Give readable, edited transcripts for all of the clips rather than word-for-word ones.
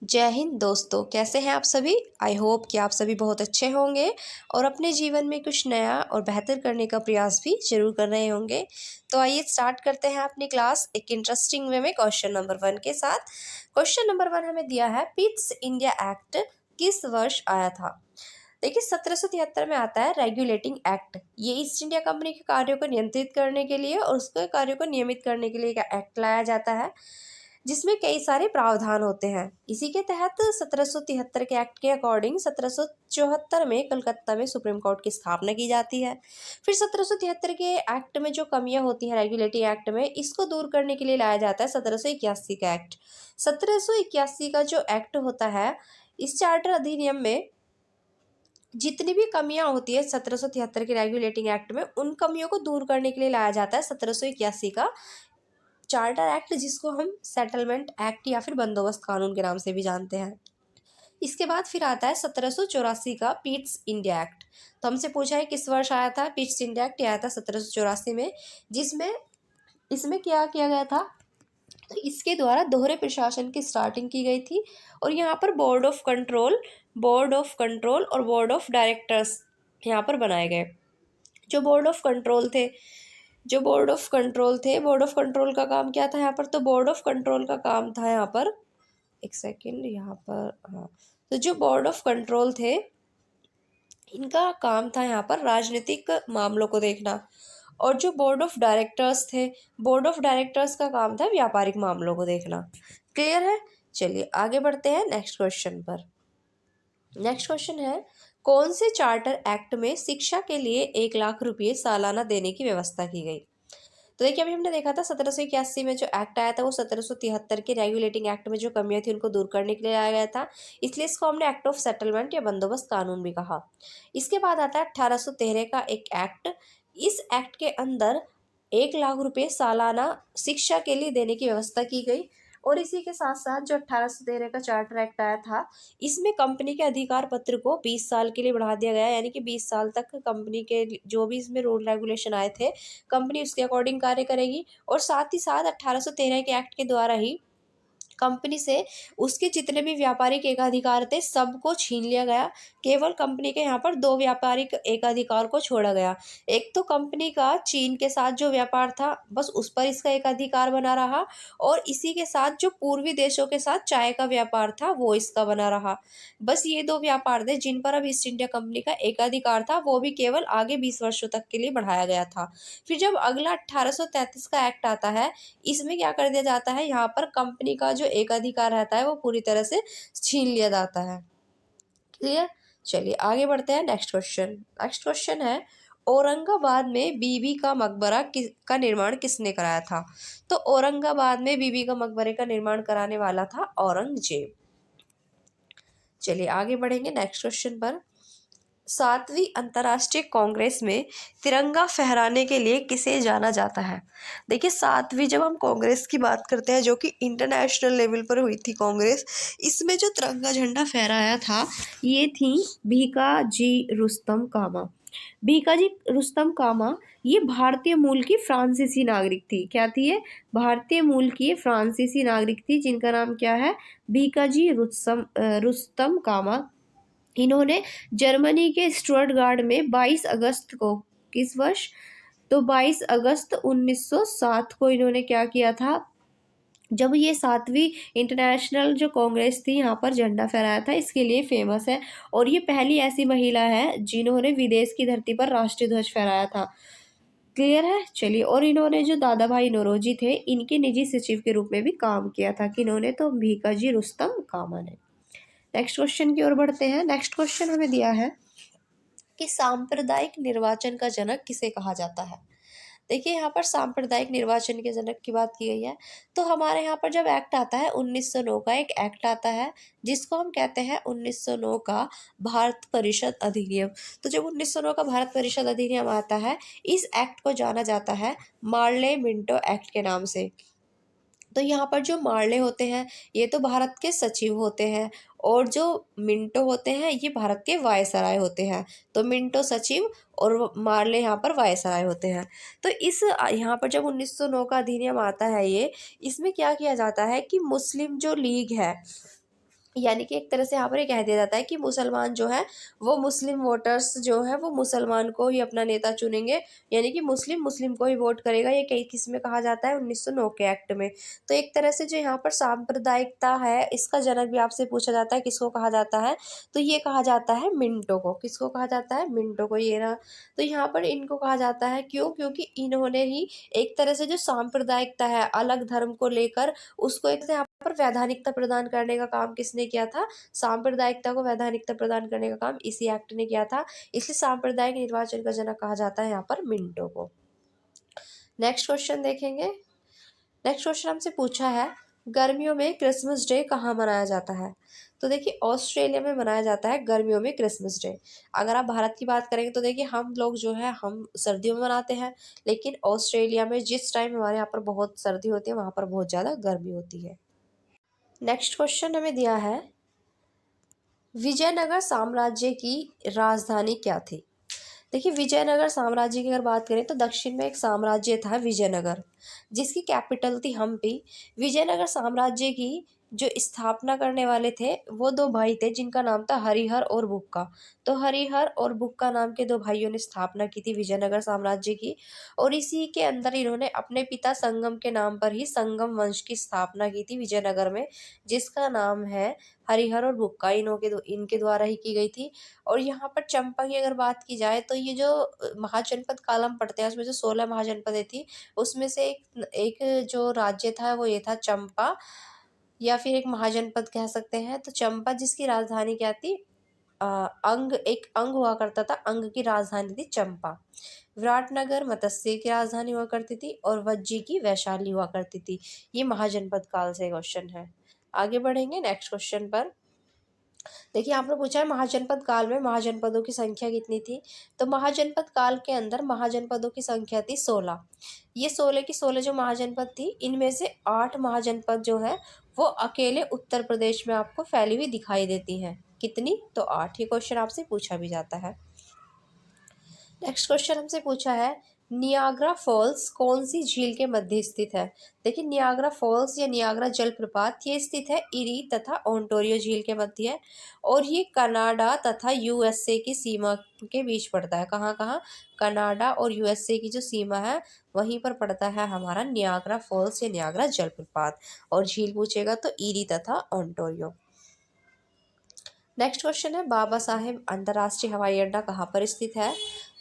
जय हिंद दोस्तों, कैसे हैं आप सभी। आई होप कि आप सभी बहुत अच्छे होंगे और अपने जीवन में कुछ नया और बेहतर करने का प्रयास भी जरूर कर रहे होंगे। तो आइए स्टार्ट करते हैं अपनी क्लास एक इंटरेस्टिंग वे में क्वेश्चन नंबर 1 के साथ। क्वेश्चन नंबर 1 हमें दिया है, पिट्स इंडिया एक्ट किस वर्ष आया था। देखिए 1773 में आता है रेगुलेटिंग एक्ट। ये ईस्ट इंडिया कंपनी के कार्यों को नियंत्रित करने के लिए और उसके कार्यों को नियमित करने के लिए एक एक्ट लाया जाता है जिसमें कई सारे प्रावधान होते हैं। इसी के तहत 1773 के एक्ट के अकॉर्डिंग 1774 में कलकत्ता में सुप्रीम कोर्ट की स्थापना की जाती है। फिर 1773 के एक्ट में जो कमियां होती हैं रेगुलेटिंग एक्ट में, इसको दूर करने के लिए लाया जाता है 1781 का एक्ट। 1781 का जो एक्ट होता है, इस चार्टर अधिनियम में जितनी भी कमियां होती है 1773 के रेगुलेटिंग एक्ट में, उन कमियों को दूर करने के लिए लाया जाता है 1781 का चार्टर एक्ट, जिसको हम सेटलमेंट एक्ट या फिर बंदोबस्त कानून के नाम से भी जानते हैं। इसके बाद फिर आता है 1784 का पिट्स इंडिया एक्ट। तो हमसे पूछा है किस वर्ष आया था। पिट्स इंडिया एक्ट आया था 1784 में, जिसमें इसमें क्या किया गया था, तो इसके द्वारा दोहरे प्रशासन की स्टार्टिंग की गई थी और यहाँ पर बोर्ड ऑफ कंट्रोल और बोर्ड ऑफ डायरेक्टर्स यहाँ पर बनाए गए। जो बोर्ड ऑफ कंट्रोल थे बोर्ड ऑफ कंट्रोल का काम क्या था यहाँ पर, तो बोर्ड ऑफ कंट्रोल का काम था यहाँ पर, एक सेकेंड यहाँ पर, हाँ, तो जो बोर्ड ऑफ कंट्रोल थे इनका काम था यहाँ पर राजनीतिक मामलों को देखना, और जो बोर्ड ऑफ डायरेक्टर्स थे, बोर्ड ऑफ डायरेक्टर्स का काम था व्यापारिक मामलों को देखना। क्लियर है। चलिए आगे बढ़ते हैं नेक्स्ट क्वेश्चन पर। नेक्स्ट क्वेश्चन है, कौन से चार्टर एक्ट में शिक्षा के लिए 1 लाख रुपये सालाना देने की व्यवस्था की गई। तो देखिए अभी हमने देखा था 1781 में जो एक्ट आया था वो 1773 के रेगुलेटिंग एक्ट में जो कमियां थी उनको दूर करने के लिए लाया गया था, इसलिए इसको हमने एक्ट ऑफ सेटलमेंट या बंदोबस्त कानून भी कहा। इसके बाद आता है 1813 का एक एक्ट। इस एक्ट के अंदर 1 लाख रुपये सालाना शिक्षा के लिए देने की व्यवस्था की गई। और इसी के साथ साथ जो 1813 का चार्टर एक्ट आया था, इसमें कंपनी के अधिकार पत्र को 20 साल के लिए बढ़ा दिया गया, यानी कि 20 साल तक कंपनी के जो भी इसमें रूल रेगुलेशन आए थे कंपनी उसके अकॉर्डिंग कार्य करेगी। और साथ ही साथ 1813 के एक्ट के द्वारा ही कंपनी से उसके जितने भी व्यापारिक एकाधिकार थे सबको छीन लिया गया। केवल कंपनी के यहाँ पर 2 व्यापारिक एकाधिकार को छोड़ा गया। एक तो कंपनी का चीन के साथ जो व्यापार था बस उस पर इसका एकाधिकार बना रहा, और इसी के साथ जो पूर्वी देशों के साथ चाय का व्यापार था वो इसका बना रहा। बस ये 2 व्यापार थे जिन पर अब ईस्ट इंडिया कंपनी का एकाधिकार था, वो भी केवल आगे 20 वर्षों तक के लिए बढ़ाया गया था। फिर जब अगला 1833 का एक्ट आता है, इसमें क्या कर दिया जाता है, यहाँ पर कंपनी का जो एकाधिकार रहता है वो पूरी तरह से छीन लिया जाता है। क्लियर। चलिए आगे बढ़ते हैं नेक्स्ट क्वेश्चन है, औरंगाबाद में बीबी का मकबरा का निर्माण किसने कराया था। तो औरंगाबाद में बीबी का मकबरे का निर्माण कराने वाला था औरंगजेब। चलिए आगे बढ़ेंगे नेक्स्ट क्वेश्चन पर। 7वीं अंतर्राष्ट्रीय कांग्रेस में तिरंगा फहराने के लिए किसे जाना जाता है। देखिए 7वीं जब हम कांग्रेस की बात करते हैं जो कि इंटरनेशनल लेवल पर हुई थी कांग्रेस, इसमें जो तिरंगा झंडा फहराया था ये थी भीकाजी रुस्तम कामा। भीकाजी रुस्तम कामा ये भारतीय मूल की फ्रांसीसी नागरिक थी। क्या थी ये, भारतीय मूल की फ्रांसीसी नागरिक थी जिनका नाम क्या है, भीकाजी रुस्तम कामा। इन्होंने जर्मनी के स्टुटगार्ट में 22 अगस्त को, किस वर्ष, तो 22 अगस्त 1907 को इन्होंने क्या किया था, जब ये 7वीं इंटरनेशनल जो कांग्रेस थी यहाँ पर झंडा फहराया था, इसके लिए फेमस है। और ये पहली ऐसी महिला है जिन्होंने विदेश की धरती पर राष्ट्रीय ध्वज फहराया था। क्लियर है। चलिए, और इन्होंने जो दादा भाई नौरोजी थे इनके निजी सचिव के रूप में भी काम किया था। कि इन्होंने, तो भीकाजी रुस्तम कामा ने। नेक्स्ट क्वेश्चन की ओर बढ़ते हैं। नेक्स्ट क्वेश्चन हमें दिया है कि सांप्रदायिक निर्वाचन का जनक किसे कहा जाता है। देखिए यहाँ पर सांप्रदायिक निर्वाचन के जनक की बात की गई है। तो हमारे यहाँ पर जब एक्ट आता है 1909 का एक एक्ट आता है जिसको हम कहते हैं 1909 का भारत परिषद अधिनियम। तो जब 1909 का भारत परिषद अधिनियम आता है, इस एक्ट को जाना जाता है मार्ले मिंटो एक्ट के नाम से। तो यहाँ पर जो मार्ले होते हैं ये तो भारत के सचिव होते हैं, और जो मिंटो होते हैं ये भारत के वायसराय होते हैं। तो मिंटो सचिव और मार्ले यहाँ पर वायसराय होते हैं। तो इस यहाँ पर जब 1909 का अधिनियम आता है, ये इसमें क्या किया जाता है कि मुस्लिम जो लीग है यानी कि एक तरह से यहाँ पर ये कह दिया जाता है कि मुसलमान जो है वो मुस्लिम वोटर्स जो है वो मुसलमान को ही अपना नेता चुनेंगे, यानी कि मुस्लिम मुस्लिम को ही वोट करेगा। ये कई किस में कहा जाता है, 1909 के एक्ट में। तो एक तरह से जो यहाँ पर सांप्रदायिकता है, इसका जनक भी आपसे पूछा जाता है, किसको कहा जाता है, तो ये कहा जाता है मिंटो को। किसको कहा जाता है, मिंटो को। ये रहा। तो यहाँ पर इनको कहा जाता है क्यों, क्योंकि इन्होंने ही एक तरह से जो सांप्रदायिकता है अलग धर्म को लेकर, उसको एक यहाँ पर वैधानिकता प्रदान करने का काम किसने किया था, सांप्रदायिकता को वैधानिकता प्रदान करने का काम इसी एक्ट ने किया था। इसलिए सांप्रदायिक निर्वाचन का जनक कहा जाता है यहाँ पर मिंटो को। नेक्स्ट क्वेश्चन देखेंगे। नेक्स्ट क्वेश्चन हमसे पूछा है, गर्मियों में क्रिसमस डे कहाँ मनाया जाता है। तो देखिए ऑस्ट्रेलिया में मनाया जाता है गर्मियों में क्रिसमस डे। अगर आप भारत की बात करेंगे तो देखिए हम लोग जो है हम सर्दियों में मनाते हैं, लेकिन ऑस्ट्रेलिया में जिस टाइम हमारे यहाँ पर बहुत सर्दी होती है, वहाँ पर बहुत ज़्यादा गर्मी होती है। नेक्स्ट क्वेश्चन हमें दिया है, विजयनगर साम्राज्य की राजधानी क्या थी। देखिए विजयनगर साम्राज्य की अगर बात करें तो दक्षिण में एक साम्राज्य था विजयनगर, जिसकी कैपिटल थी हम्पी। विजयनगर साम्राज्य की जो स्थापना करने वाले थे वो दो भाई थे, जिनका नाम था हरिहर और बुक्का। तो हरिहर और बुक्का नाम के दो भाइयों ने स्थापना की थी विजयनगर साम्राज्य की, और इसी के अंदर इन्होंने अपने पिता संगम के नाम पर ही संगम वंश की स्थापना की थी विजयनगर में, जिसका नाम है हरिहर और बुक्का। इनके द्वारा ही की गई थी। और यहाँ पर चंपा की अगर बात की जाए तो ये जो महाजनपद कालम पढ़ते हैं उसमें जो 16 महाजनपदें थी, उसमें से एक एक जो राज्य था वो ये था चंपा, या फिर एक महाजनपद कह सकते हैं। तो चंपा जिसकी राजधानी क्या थी, एक अंग हुआ करता था, अंग की राजधानी थी चंपा। विराटनगर मत्स्य की राजधानी हुआ करती थी, और वज्जी की वैशाली हुआ करती थी। ये महाजनपद काल से क्वेश्चन है। आगे बढ़ेंगे नेक्स्ट क्वेश्चन पर। देखिए आपने पूछा है महाजनपद काल में महाजनपदों की संख्या कितनी थी। तो महाजनपद काल के अंदर महाजनपदों की संख्या थी 16। ये 16 की 16 जो महाजनपद थी, इनमें से 8 महाजनपद जो है वो अकेले उत्तर प्रदेश में आपको फैली हुई दिखाई देती हैं। कितनी, तो 8। ये क्वेश्चन आपसे पूछा भी जाता है। नेक्स्ट क्वेश्चन हमसे पूछा है, नियाग्रा फॉल्स कौन सी झील के मध्य स्थित है। देखिए नियाग्रा फॉल्स या नियाग्रा जलप्रपात ये स्थित है इरी तथा ओंटारियो झील के मध्य है, और ये कनाडा तथा यूएसए की सीमा के बीच पड़ता है। कहाँ कहाँ, कनाडा और यूएसए की जो सीमा है वहीं पर पड़ता है हमारा नियाग्रा फॉल्स या नियाग्रा जलप्रपात। और झील पूछेगा तो इरी तथा ओंटारियो। नेक्स्ट क्वेश्चन है, बाबा साहेब अंतर्राष्ट्रीय हवाई अड्डा कहाँ पर स्थित है।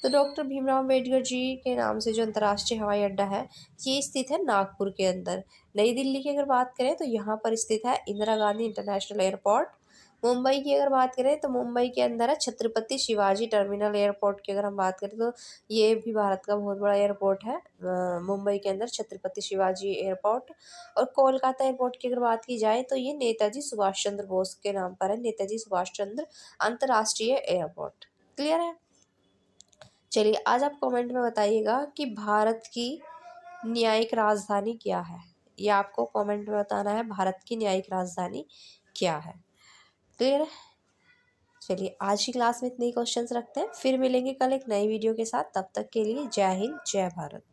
तो डॉक्टर भीमराव अम्बेडकर जी के नाम से जो अंतर्राष्ट्रीय हवाई अड्डा है ये स्थित है नागपुर के अंदर। नई दिल्ली की अगर बात करें तो यहाँ पर स्थित है इंदिरा गांधी इंटरनेशनल एयरपोर्ट। मुंबई की अगर बात करें तो मुंबई के अंदर है छत्रपति शिवाजी टर्मिनल एयरपोर्ट की अगर हम बात करें तो ये भी भारत का बहुत बड़ा एयरपोर्ट है, मुंबई के अंदर छत्रपति शिवाजी एयरपोर्ट। और कोलकाता एयरपोर्ट की अगर बात की जाए तो ये नेताजी सुभाष चंद्र बोस के नाम पर है, नेताजी सुभाष चंद्र अंतर्राष्ट्रीय एयरपोर्ट। क्लियर है। चलिए आज आप कमेंट में बताइएगा कि भारत की न्यायिक राजधानी क्या है। ये आपको कमेंट में बताना है, भारत की न्यायिक राजधानी क्या है। क्लियर है। चलिए आज की क्लास में इतने ही क्वेश्चंस रखते हैं, फिर मिलेंगे कल एक नई वीडियो के साथ। तब तक के लिए जय हिंद जय भारत।